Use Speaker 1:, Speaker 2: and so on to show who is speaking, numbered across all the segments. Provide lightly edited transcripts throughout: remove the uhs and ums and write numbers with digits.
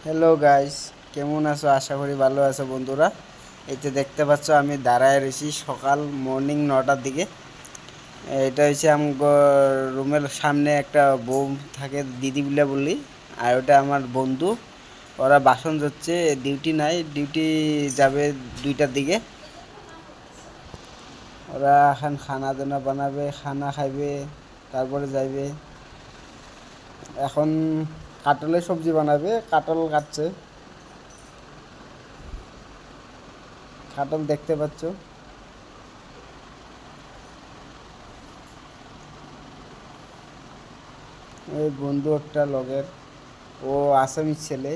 Speaker 1: Hello guys, কেমন আছো? আশা করি ভালো আছো বন্ধুরা। এই যে দেখতে পাচ্ছ আমি দাঁড়ায় রয়েছি সকাল মর্নিং 9টার দিকে। এটা হচ্ছে আমার রুমের সামনে একটা বউ থাকে, দিদি বলি। আর ওটা আমার বন্ধু। ওরা বাসন ধুচ্ছে, ডিউটি নাই, ডিউটি যাবে 2টার দিকে। ওরা এখন খানা দানা বানাবে, খানা খাইবে, তারপরে যাইবে। এখন কাটলের সবজি বানাবে, কাটল কাটছে। কাটল দেখতে পাচ্ছ। এই বন্ধু একটা লগের, ও আসামির ছেলে।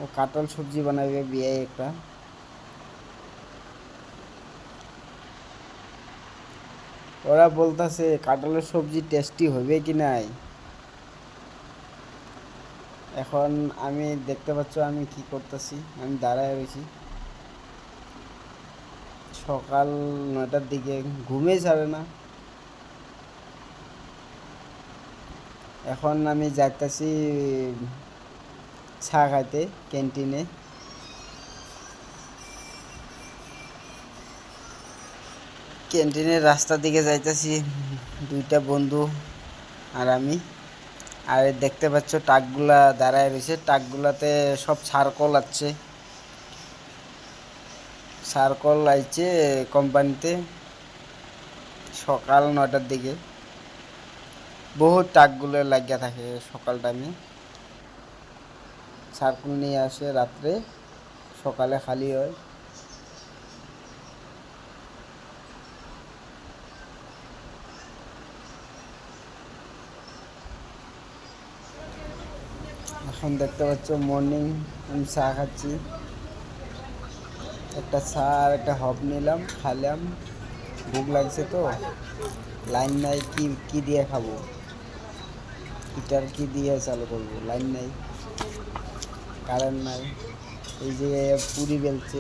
Speaker 1: ও কাটল সবজি বানাবে বিয়ে একটা। ওরা বলতাছে কাটলের সবজি টেস্টি হবে কি নাই। এখন আমি দেখতে পাচ্ছ আমি কি করতেছি, আমি দাঁড়ায় রয়েছি সকাল 9টার দিকে, ঘুমে ছাড়ে না। এখন আমি যাইতাছি চা খাইতে ক্যান্টিনে। ক্যান্টিনের রাস্তার দিকে যাইতাছি, দুইটা বন্ধু আর আমি। আর দেখতে পাচ্ছ টাকগুলা দাঁড়ায় রয়েছে, টাকগুলাতে সব ছারকল আছে। সার্কল আইছে কোম্পানিতে সকাল 9টার দিকে। বহুত টাকগুলো লাগিয়া থাকে সকাল টাইমে। সার্কল নিয়ে আসে রাত্রে, সকালে খালি হয়। এখন দেখতে পাচ্ছ মর্নিং আমি চা খাচ্ছি। একটা চা আর একটা হপ নিলাম, খাইলাম। ভুক লাগছে তো, লাইন নাই, কি কি দিয়ে খাবো, হিটার কি দিয়ে চালু করবো, লাইন নাই, কারেন্ট নাই। এই যে পুরি বেলছে।